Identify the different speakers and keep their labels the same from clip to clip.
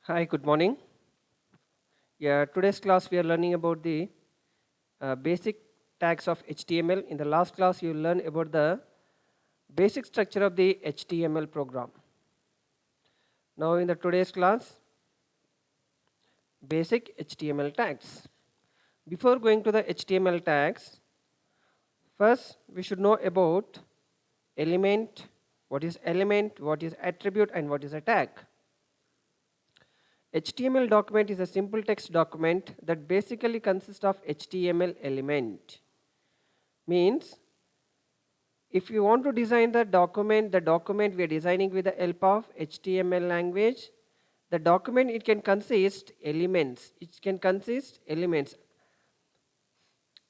Speaker 1: Hi, good morning. Yeah, today's class we are learning about the basic tags of HTML. In the last class, you learned about the basic structure of the HTML program. Now, in the today's class, basic HTML tags. Before going to the HTML tags, first we should know about element, what is attribute, and what is a tag. HTML document is a simple text document that basically consists of HTML element. Means if you want to design the document we are designing with the help of HTML language. The document it can consist elements. It can consist elements.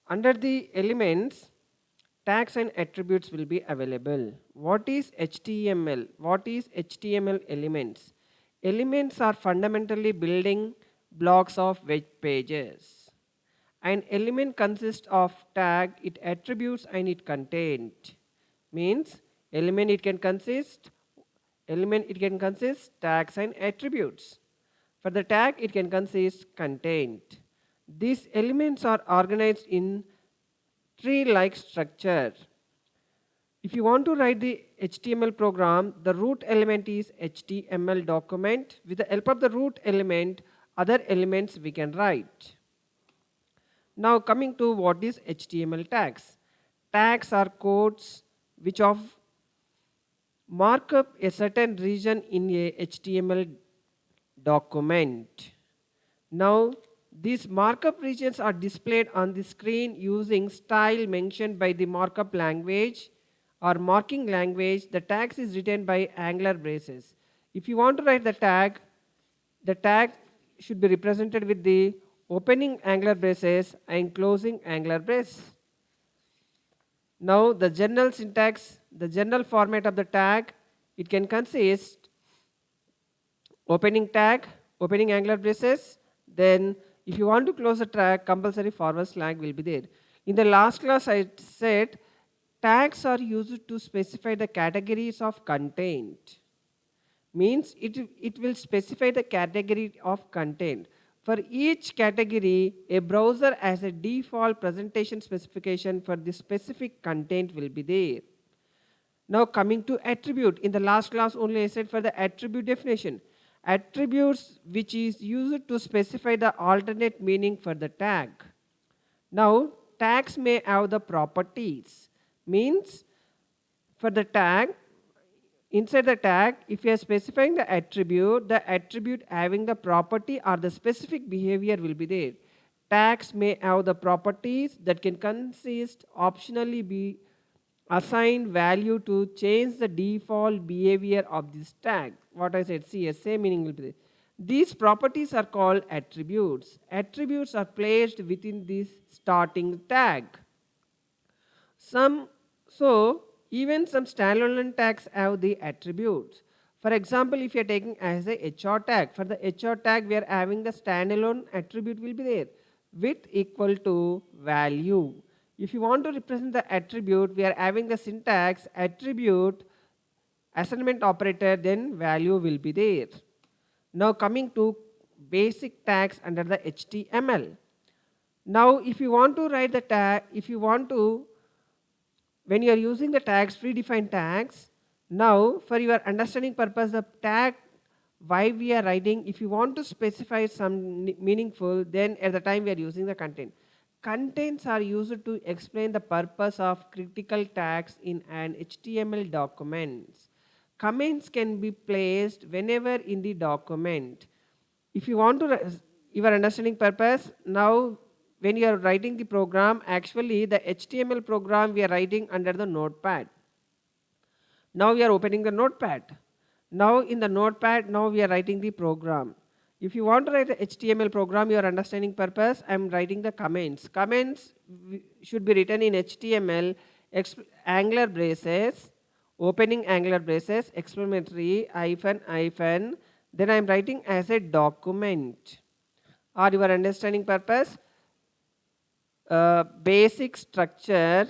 Speaker 1: Under the elements, tags and attributes will be available. What is HTML? What is HTML elements? Elements are fundamentally building blocks of web pages. An element consists of tag, its attributes and its content. Means element it can consist tags and attributes. For the tag it can consist content. These elements are organized in tree like structure. If you want to write the HTML program, the root element is HTML document. With the help of the root element, other elements we can write. Now coming to what is HTML tags. Tags are codes which of mark up a certain region in a HTML document. Now these markup regions are displayed on the screen using style mentioned by the markup language or marking language. The tags is written by angular braces. If you want to write the tag should be represented with the opening angular braces and closing angular brace. Now the general syntax, the general format of the tag, it can consist opening tag, opening angular braces, then if you want to close the tag, compulsory forward slash will be there. In the last class I said tags are used to specify the categories of content. Means it will specify the category of content. For each category, a browser has a default presentation specification for the specific content will be there. Now coming to attribute. In the last class only I said for the attribute definition. Attributes which is used to specify the alternate meaning for the tag. Now tags may have the properties. Means for the tag, inside the tag, if you are specifying the attribute having the property or the specific behavior will be there. Tags may have the properties that can consist optionally be assigned value to change the default behavior of this tag. What I said, see, same meaning will be there. These properties are called attributes. Attributes are placed within this starting tag. Even some standalone tags have the attributes. For example, if you are taking as a HR tag, for the HR tag we are having the standalone attribute will be there, width equal to value. If you want to represent the attribute, we are having the syntax attribute assignment operator, then value will be there. Now coming to basic tags under the HTML. Now if you want to write the tag, when you are using the tags, predefined tags, now for your understanding purpose, the tag why we are writing, if you want to specify some meaningful, then at the time we are using the content. Contents are used to explain the purpose of critical tags in an HTML document. Comments can be placed whenever in the document. If you want to, your understanding purpose, now when you are writing the program, actually the HTML program we are writing under the notepad. Now we are opening the notepad. Now in the notepad, now we are writing the program. If you want to write the HTML program, your understanding purpose, I am writing the comments. Comments should be written in HTML, angular braces, opening angular braces, exclamatory, hyphen, hyphen. Then I am writing as a document. Or your understanding purpose, basic structure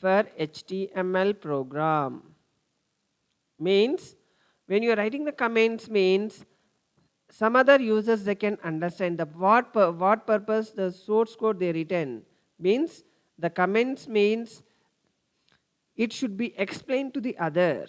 Speaker 1: for HTML program. Means when you are writing the comments means some other users they can understand the what purpose the source code they written. Means the comments means it should be explained to the other.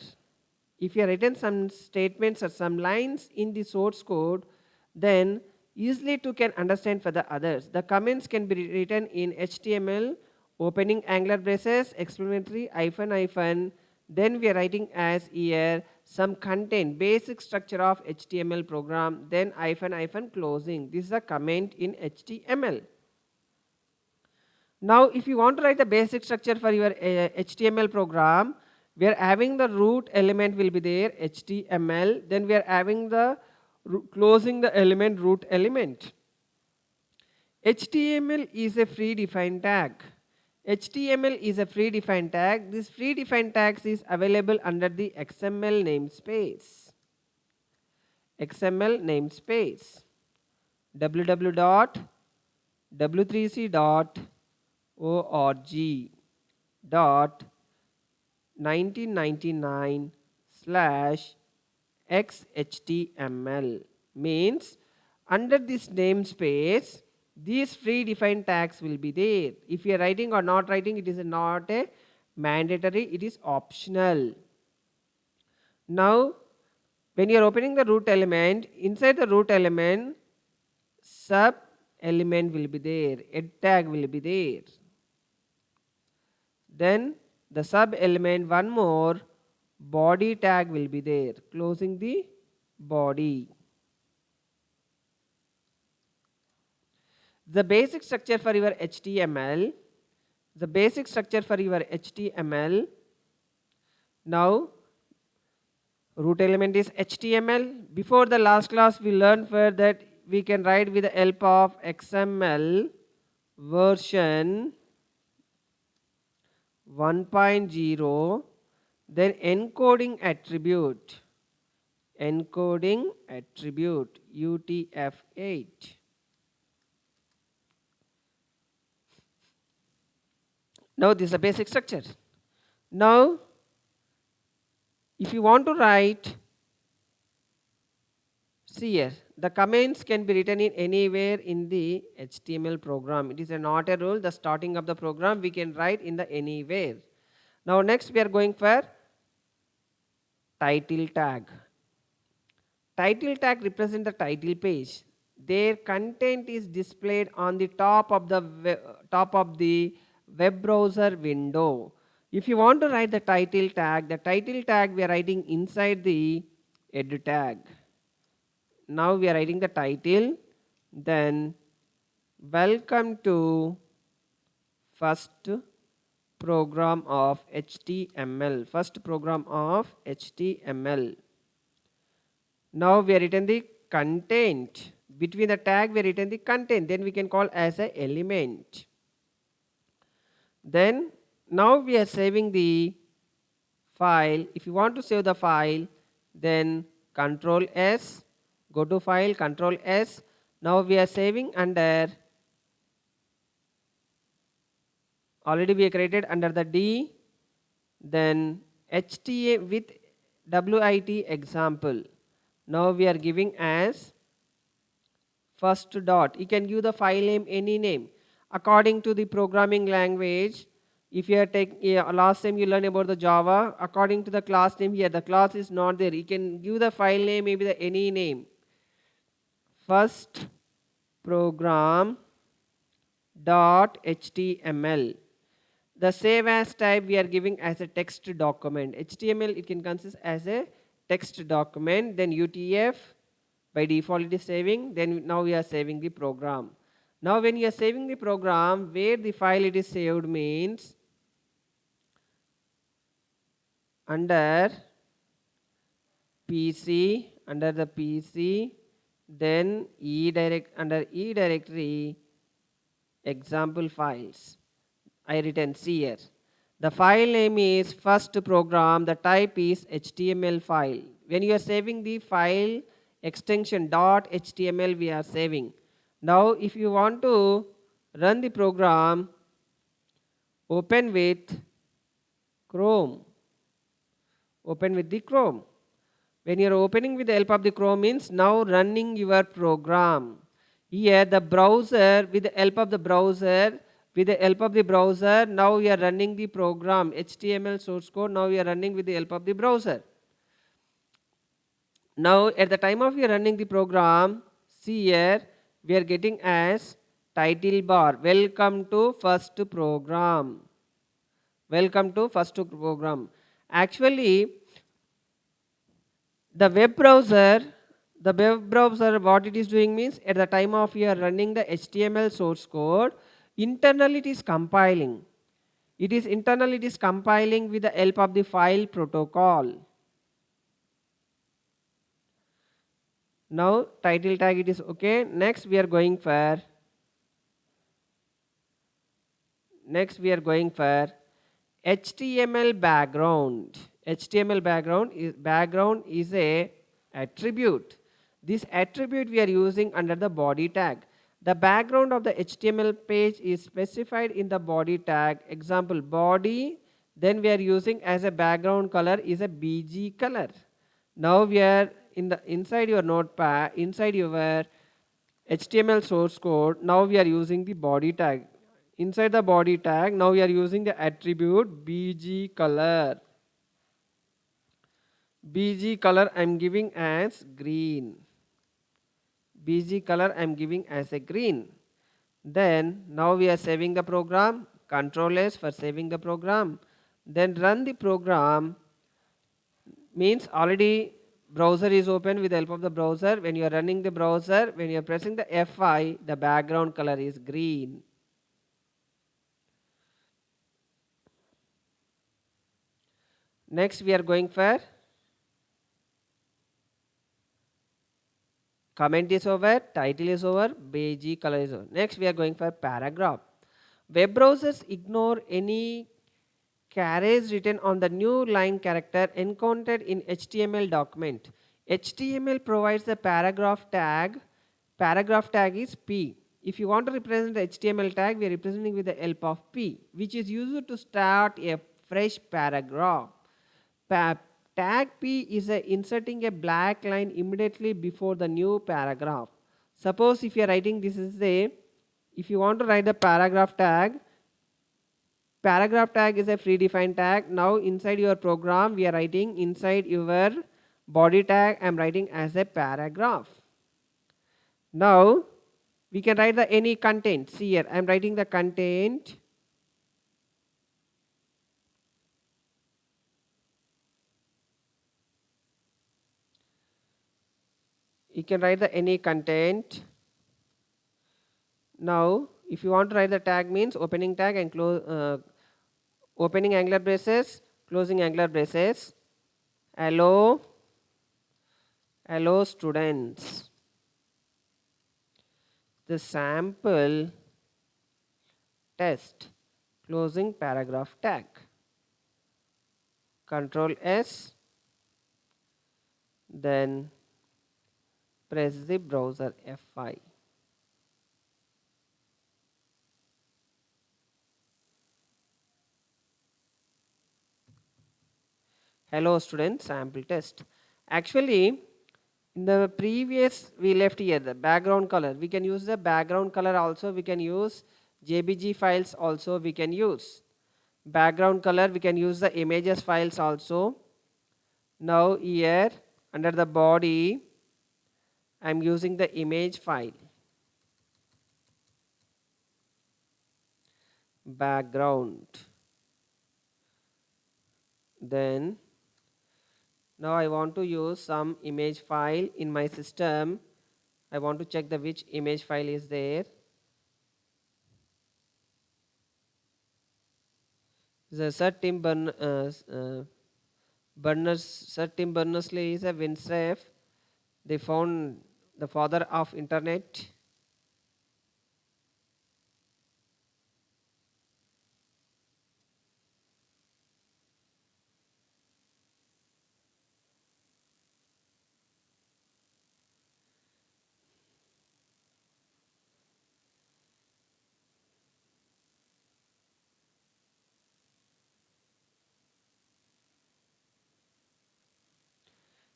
Speaker 1: If you have written some statements or some lines in the source code, then easily to can understand for the others. The comments can be written in HTML, opening angular braces, explanatory, hyphen, hyphen. Then we are writing as here some content, basic structure of HTML program, then hyphen, hyphen, closing. This is a comment in HTML. Now, if you want to write the basic structure for your HTML program, we are having the root element will be there, HTML. Then we are having the closing the element, root element. HTML is a free-defined tag. HTML is a free-defined tag. This free-defined tags is available under the XML namespace. XML namespace. www.w3c.org.1999/xhtml means under this namespace these free defined tags will be there. If you are writing or not writing, it is not a mandatory, it is optional. Now when you are opening the root element, inside the root element sub element will be there, head tag will be there. Then the sub element one more body tag will be there, closing the body. The basic structure for your HTML, now root element is HTML. Before the last class we learned for that we can write with the help of XML version 1.0, then encoding attribute UTF-8. Now this is a basic structure. Now if you want to write, see here, the comments can be written in anywhere in the HTML program. It is not a rule. The starting of the program we can write in the anywhere. Now next we are going for title tag. Title tag represents the title page. Their content is displayed on the top of the web browser window. If you want to write the title tag we are writing inside the head tag. Now we are writing the title, then welcome to first program of HTML. Now we are written the content. Between the tag we are written the content, then we can call as a element. Then now we are saving the file. If you want to save the file, then Control S, go to file, Control S. Now we are saving under, already we are created under the D, then HTA with WIT example. Now we are giving as first dot. You can give the file name any name according to the programming language. If you are last time you learned about the Java, according to the class name here, the class is not there. You can give the file name maybe the any name. First program .html. The save as type we are giving as a text document. HTML it can consist as a text document. Then UTF by default it is saving. Then now we are saving the program. Now when you are saving the program, where the file it is saved means under PC, under the PC, then under E directory example files. I written C here. The file name is first program, the type is HTML file. When you are saving the file extension .html we are saving. Now if you want to run the program, open with Chrome. Open with the Chrome. When you are opening with the help of the Chrome means now running your program. Here the browser, with the help of the browser, now we are running the program, HTML source code, now we are running with the help of the browser. Now at the time of you running the program, see here we are getting as title bar, welcome to first program. Welcome to first program. Actually, the web browser what it is doing means at the time of you are running the HTML source code, internally it is compiling. It is compiling with the help of the file protocol. Now title tag it is okay. Next we are going for HTML background. Background is a attribute. This attribute we are using under the body tag. The background of the HTML page is specified in the body tag. Example body. Then we are using as a background color is a BG color. Now we are inside your notepad, inside your HTML source code. Now we are using the body tag. Inside the body tag, now we are using the attribute BG color. BG color I am giving as green. BG color I am giving as a green. Then now we are saving the program. Control S for saving the program. Then run the program. Means already browser is open with the help of the browser. When you are running the browser, when you are pressing the F5, the background color is green. Next we are going for comment is over, title is over, beige color is over. Next we are going for paragraph. Web browsers ignore any carriage written on the new line character encountered in HTML document. HTML provides the paragraph tag. Paragraph tag is P. If you want to represent the HTML tag, we are representing with the help of P, which is used to start a fresh paragraph. Tag P is inserting a black line immediately before the new paragraph. Suppose if you are writing this is if you want to write the paragraph tag is a predefined tag. Now inside your program we are writing inside your body tag I am writing as a paragraph. Now we can write the any content. See here I am writing the content. You can write the any content. Now if you want to write the tag means opening tag and opening angular braces, closing angular braces. Hello students. The sample test, closing paragraph tag. Control S, then press the browser F5. Hello students, sample test. Actually in the previous we left here the background color. We can use the background color also. We can use JPG files also. We can use background color. We can use the images files also. Now here under the body I am using the image file. Background. Then now I want to use some image file in my system. I want to check the which image file is there. The Sir Tim Berners-Lee is a WinRAF. They found the father of internet.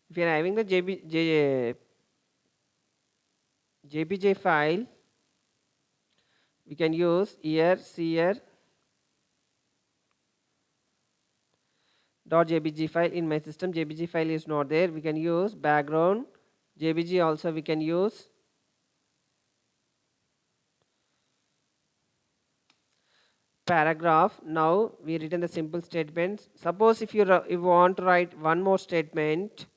Speaker 1: If you are having the JPG file, we can use here here .jpg file. In my system jpg file is not there, we can use background jpg. Also we can use paragraph. Now we written the simple statements. Suppose if you want to write one more statement,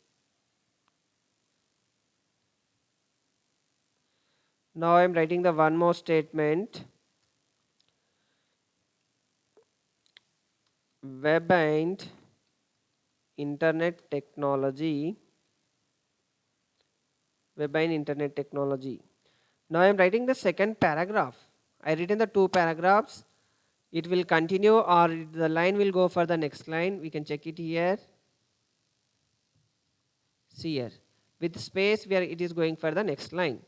Speaker 1: now I am writing the one more statement. Web and internet technology. Web and internet technology. Now I am writing the second paragraph. I written the two paragraphs. It will continue or the line will go for the next line. We can check it here. See here. With space where it is going for the next line.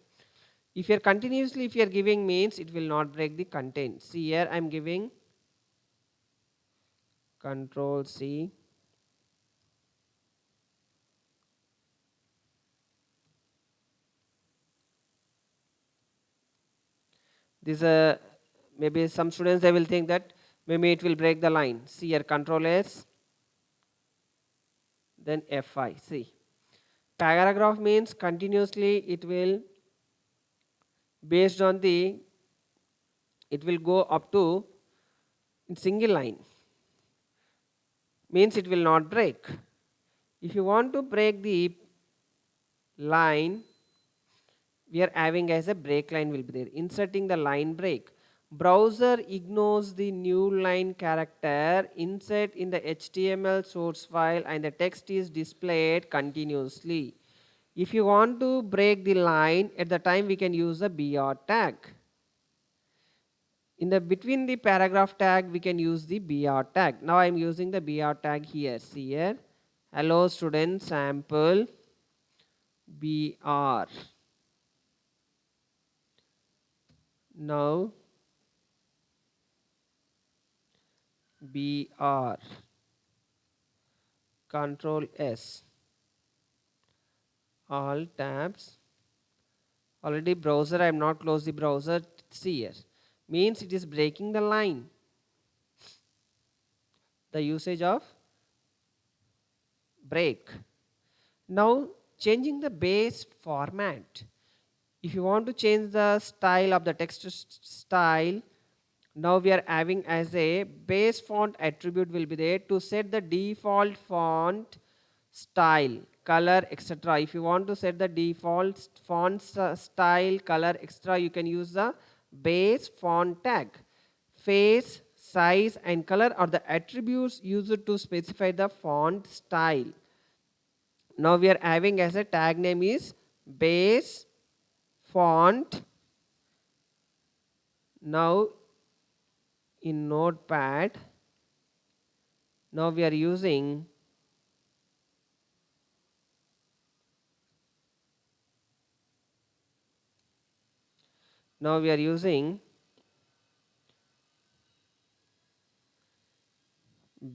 Speaker 1: If you are continuously, if you are giving means it will not break the content. See here I am giving Control C. This maybe some students they will think that maybe it will break the line. See here Control S, then F5. See, paragraph means continuously it will based on the it will go up to in single line, means it will not break. If you want to break the line, we are having as a break line will be there. Inserting the line break. Browser ignores the new line character insert in the HTML source file and the text is displayed continuously. If you want to break the line, at the time we can use the BR tag. In the between the paragraph tag we can use the BR tag. Now I am using the BR tag here. See here, hello student sample BR. Now BR, Control S, all tabs. Already browser, I am not close the browser. See here, means it is breaking the line. The usage of break. Now changing the base format. If you want to change the style of the text style, now we are having as a base font attribute will be there to set the default font style, color, etc. If you want to set the default font style, color, etc., you can use the base font tag. Face, size and color are the attributes used to specify the font style. Now we are having as a tag name is base font. Now in Notepad, now we are using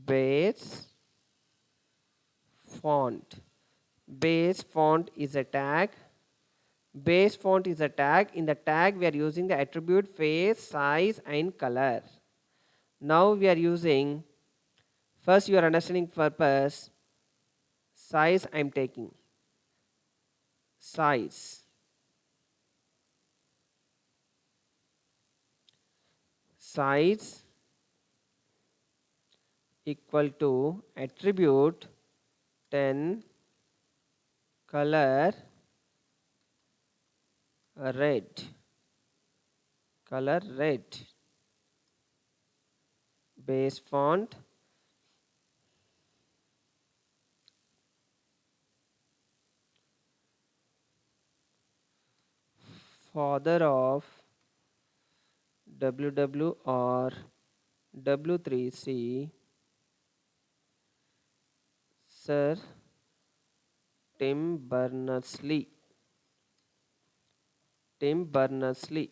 Speaker 1: base font. Base font is a tag. Base font is a tag. In the tag we are using the attribute face, size and color. Now we are using, first your understanding purpose, size I am taking. Size. Size equal to attribute 10, color red, color red. Base font, father of WW or W3C, Sir Tim Berners-Lee. Tim Berners-Lee.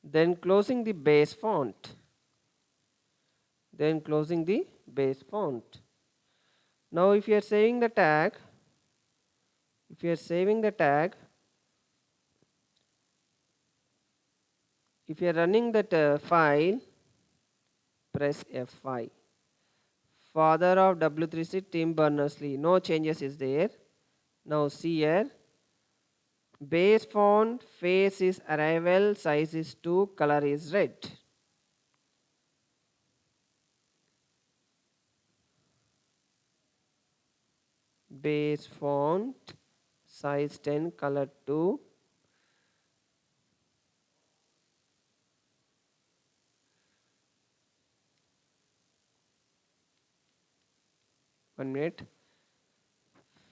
Speaker 1: Then closing the base font. Then closing the base font. Now if you are saving the tag, If you are saving the tag, if you are running that file, press F5. Father of W3C, Tim Berners-Lee. No changes is there. Now see here. Base font, face is arrival, size is 2, color is red. Base font, size 10, color 2. One minute.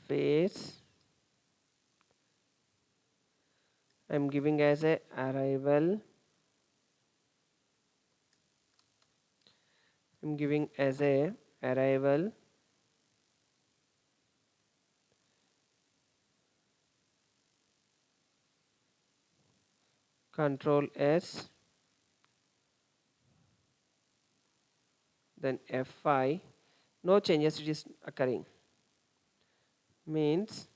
Speaker 1: Face, I am giving as a arrival. I am giving as a arrival. Control S, then F5. No changes it is occurring. Means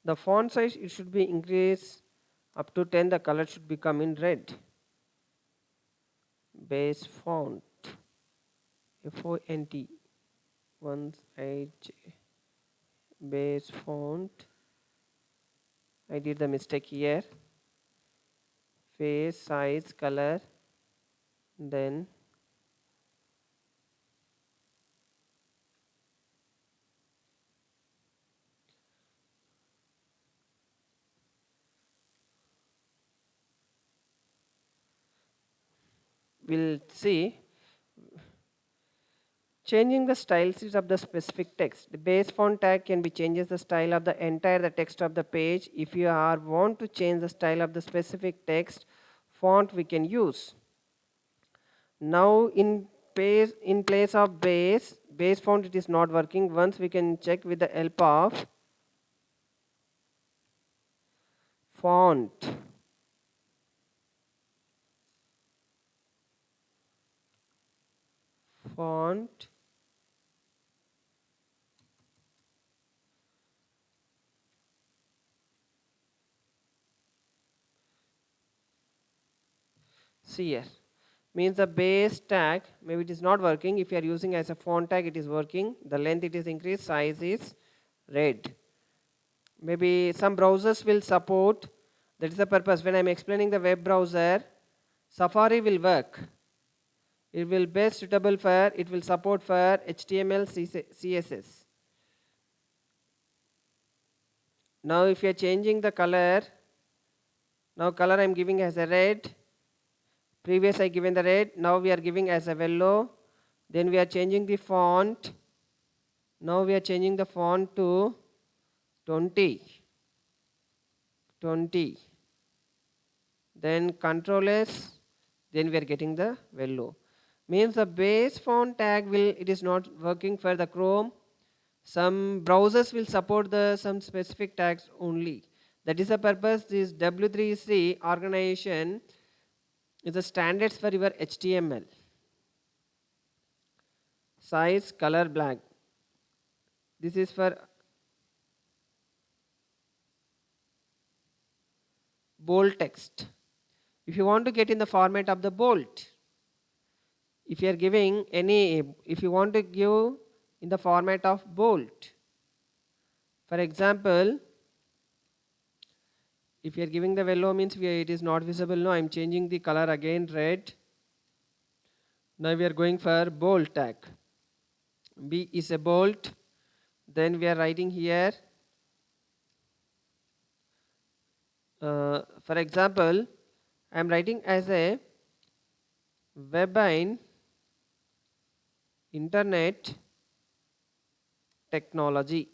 Speaker 1: the font size, it should be increased up to 10. The color should become in red. Base font, FONT, 1H, base font. I did the mistake here. Face, size, color, then we'll see changing the styles of the specific text. The base font tag can be changes the style of the entire the text of the page. If you are want to change the style of the specific text font, we can use. Now in place of base font, it is not working. Once we can check with the help of font. Font, see here, means the base tag, maybe it is not working. If you are using as a font tag, it is working. The length it is increased, size is red. Maybe some browsers will support. That is the purpose. When I am explaining the web browser, Safari will work. It will best suitable for, it will support for HTML, CSS. Now if you are changing the color, now color I am giving as a red. Previous I given the red, now we are giving as a yellow. Then we are changing the font. Now we are changing the font to 20. Then Control S, then we are getting the yellow. Means the base font tag will, it is not working for the Chrome. Some browsers will support the some specific tags only. That is the purpose this W3C organization is the standards for your HTML. Size, color, black. This is for bold text. If you want to get in the format of the bold, if you are giving any, if you want to give in the format of bold, for example, if you are giving the yellow means it is not visible. Now I am changing the color again red. Now we are going for bold tag. B is a bold. Then we are writing here. For example, I am writing as a Webine Internet Technology.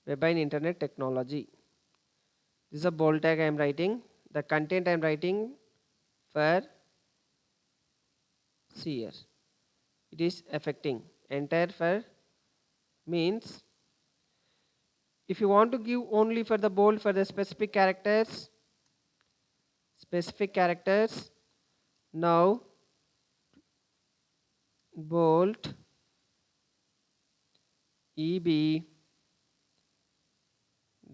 Speaker 1: Webine Internet Technology. This is a bold tag I am writing. The content I am writing for see here. It is affecting entire for means if you want to give only for the bold for the specific characters, specific characters. Now bolt EB,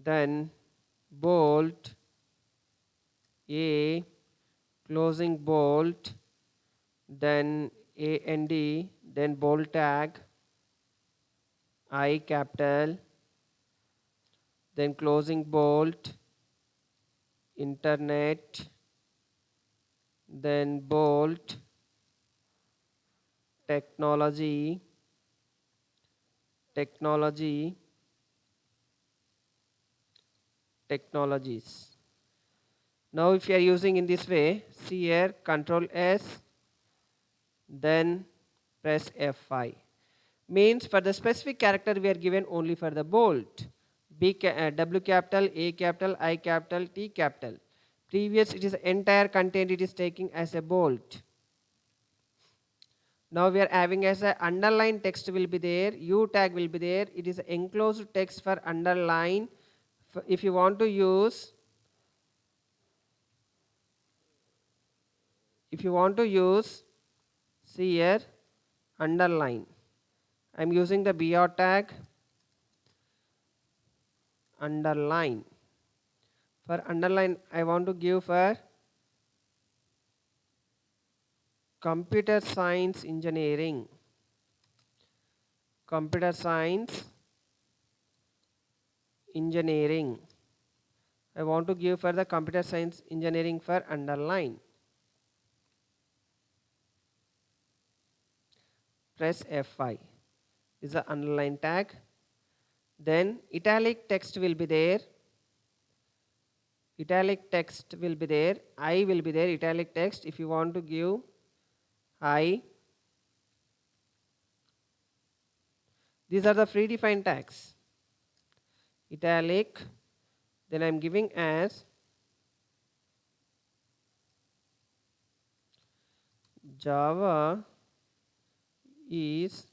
Speaker 1: then bolt A, closing bolt, then AND, then bolt tag I capital, then closing bolt, internet, then bolt technology, technology, technologies. Now if you are using in this way, see here, Control S, then press F5. Means for the specific character we are given only for the bolt. W capital, A capital, I capital, T capital. Previous it is entire content it is taking as a bolt. Now we are having as a underline text will be there, U tag will be there. It is enclosed text for underline. If you want to use, see here, underline. I am using the BR tag, underline. For underline I want to give for computer science engineering, computer science engineering. I want to give for the computer science engineering for underline. Press F5 is the underline tag. Then italic text will be there. Italic text will be there. I will be there. Italic text. If you want to give I, these are the predefined tags. Italic. Then I am giving as Java is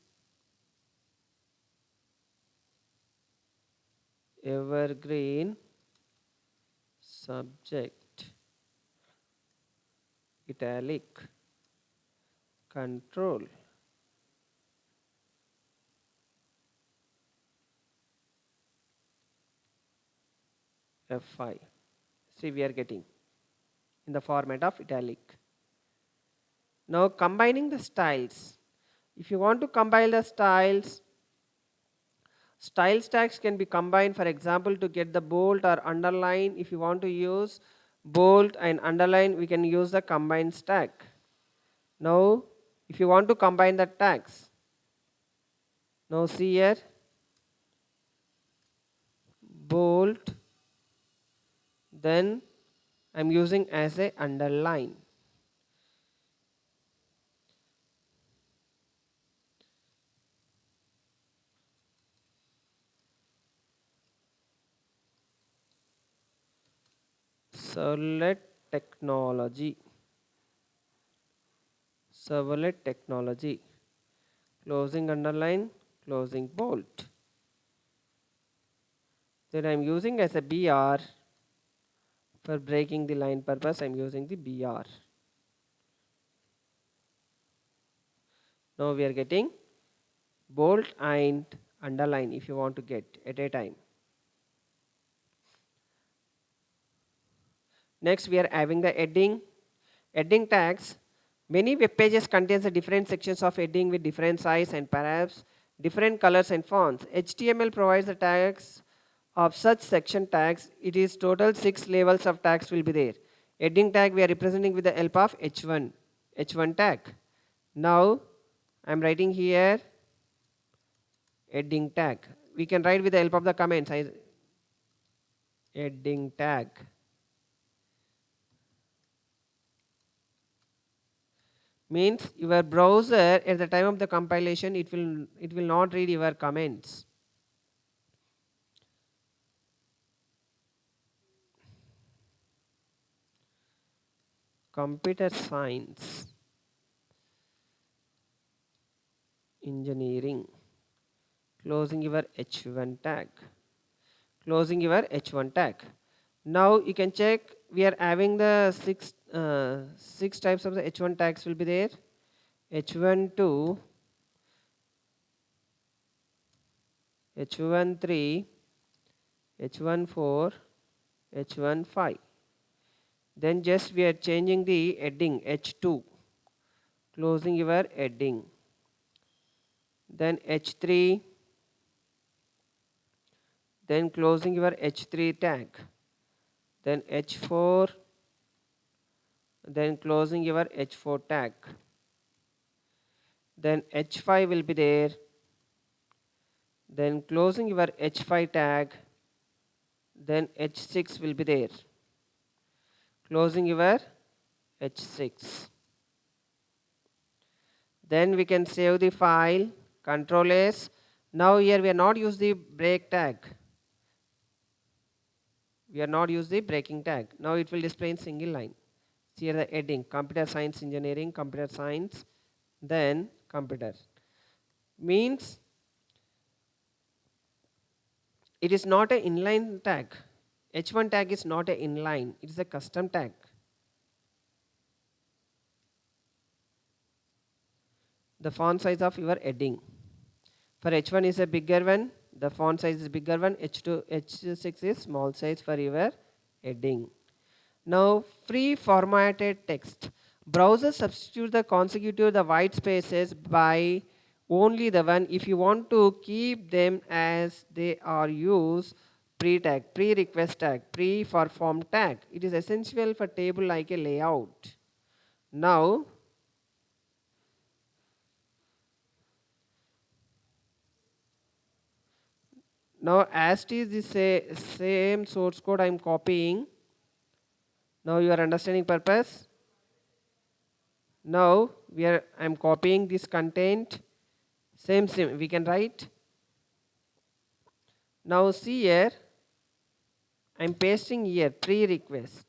Speaker 1: evergreen subject, italic, control. F5. See, we are getting in the format of italic. Now combining the styles. If you want to combine the styles, style tags can be combined, for example, to get the bold or underline. If you want to use bold and underline, we can use the combine tag. Now if you want to combine the tags, now see here, bold, then I am using as a underline. Servlet technology, servlet technology, closing underline, closing bolt. Then I am using as a BR. For breaking the line purpose, I am using the BR. Now we are getting bold and underline if you want to get at a time. Next we are having the heading. Heading tags. Many web pages contains the different sections of heading with different size and perhaps different colors and fonts. HTML provides the tags of such section tags. It is total 6 levels of tags will be there. Heading tag we are representing with the help of H1 tag. Now I am writing here heading tag. We can write with the help of the comments. Heading tag. Means your browser at the time of the compilation it will not read your comments. Computer science engineering, closing your H1 tag, closing your H1 tag. Now you can check we are having the six types of the H1 tags will be there. H12, H13, H14, H15. Then just we are changing the heading H2, closing your heading. Then H3, then closing your H3 tag. Then H4, then closing your H4 tag. Then H5 will be there. Then closing your H5 tag. Then H6 will be there. Closing your H6. Then we can save the file. Control S. Now here we are not use the break tag. We are not use the breaking tag. Now it will display in single line. See here the heading, computer science engineering, computer science, then computer. Means it is not an inline tag. H1 tag is not an inline, it is a custom tag. The font size of your heading. For H1 is a bigger one, the font size is bigger one, H6 is small size for your heading. Now free formatted text. Browser substitute the consecutive the white spaces by only the one. If you want to keep them as they are, use pre-tag, pre-request tag, pre-for form tag. It is essential for table like a layout. Now as it is the same source code I am copying. Now your understanding purpose. Now I am copying this content. Same we can write. Now see here, I am pasting here pre-request.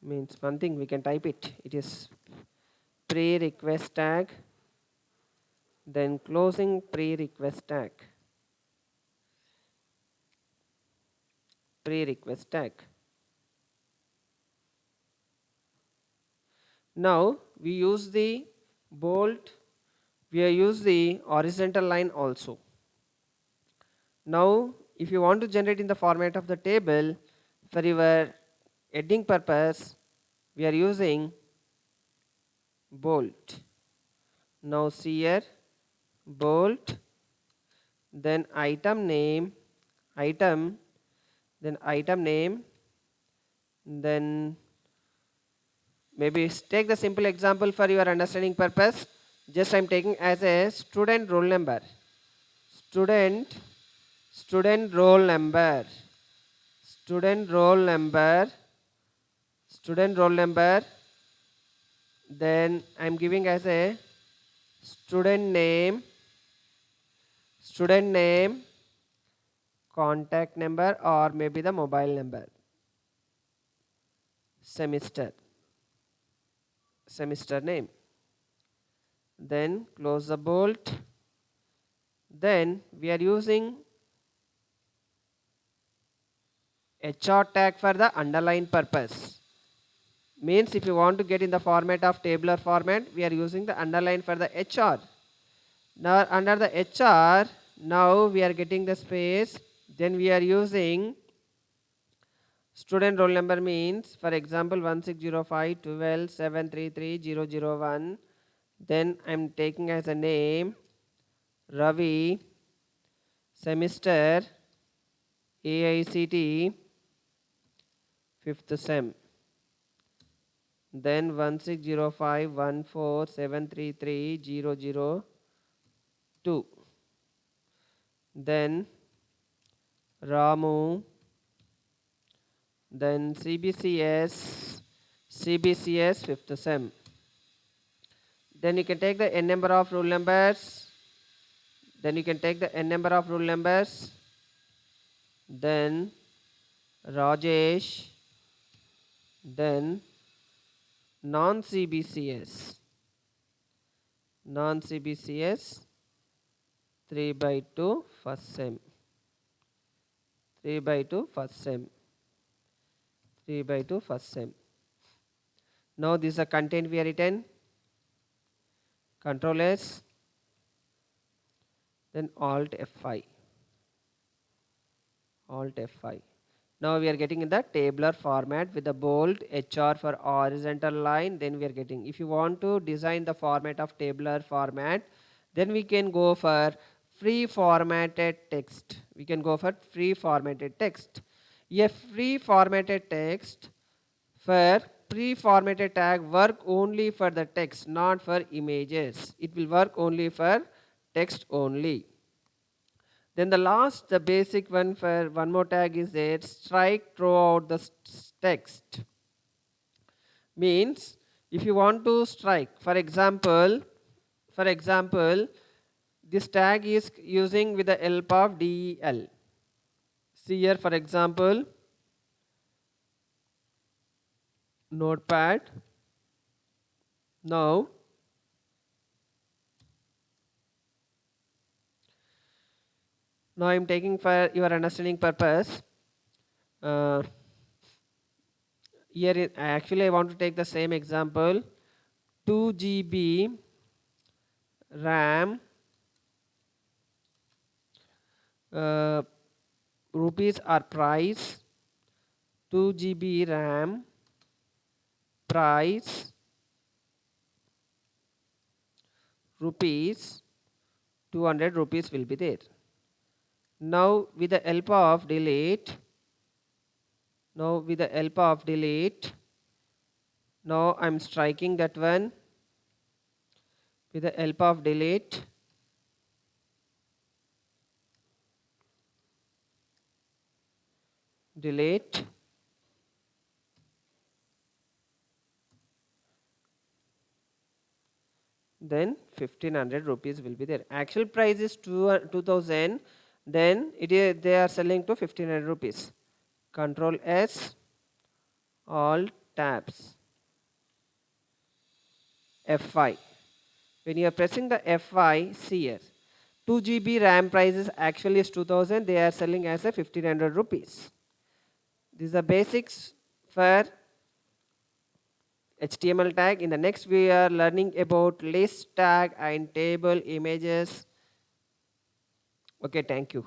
Speaker 1: Means one thing we can type it. It is pre-request tag, then closing pre-request tag. Pre-request tag. Now we use the bold, we use the horizontal line also. Now if you want to generate in the format of the table, for your heading purpose, we are using bold. Now see here, bold, then item name, item, then item name, then maybe take the simple example for your understanding purpose. Just I am taking as a student roll number. Student roll number. Student roll number. Student roll number. Then I am giving as a student name. Student name, contact number, or maybe the mobile number. Semester name. Then close the bolt. Then we are using HR tag for the underline purpose. Means if you want to get in the format of tabular format, we are using the underline for the HR. Now under the HR, now we are getting the space. Then we are using student roll number, means for example 1605 12 733 001. Then I am taking as a name Ravi, semester AICT 5th sem. Then 1605 14 733 002. Then Ramu, then CBCS 5th sem. Then you can take the n number of rule numbers. Then you can take the n number of rule numbers. Then Rajesh. Then non-CBCS. 3 by 2 first sem, 3 by 2 first sem, 3 by 2 first sem. Now this is the content we are written, Control S, then Alt F5, Alt F5. Now we are getting in the tabular format with the bold HR for horizontal line. Then we are getting, if you want to design the format of tabular format, then we can go for free formatted text. We can go for free formatted text. A free formatted text for pre-formatted tag work only for the text, not for images. It will work only for text only. Then the last, the basic one for one more tag is there, strike throughout the text. Means if you want to strike, for example, this tag is using with the help of del. See here, for example, notepad. Now I am taking for your understanding purpose. Here actually I want to take the same example. 2 GB RAM, rupees are price. 2 GB RAM price rupees 200 rupees will be there. Now with the help of delete, now I'm striking that one with the help of delete. Then 1500 rupees will be there. Actual price is 2000, then they are selling to 1500 rupees. Control S, Alt tabs, F5. When you are pressing the F5, see here, 2 GB RAM price is actually is 2000, they are selling as a 1500 rupees. These are basics for HTML tag. In the next we are learning about list tag and table images. Okay, thank you.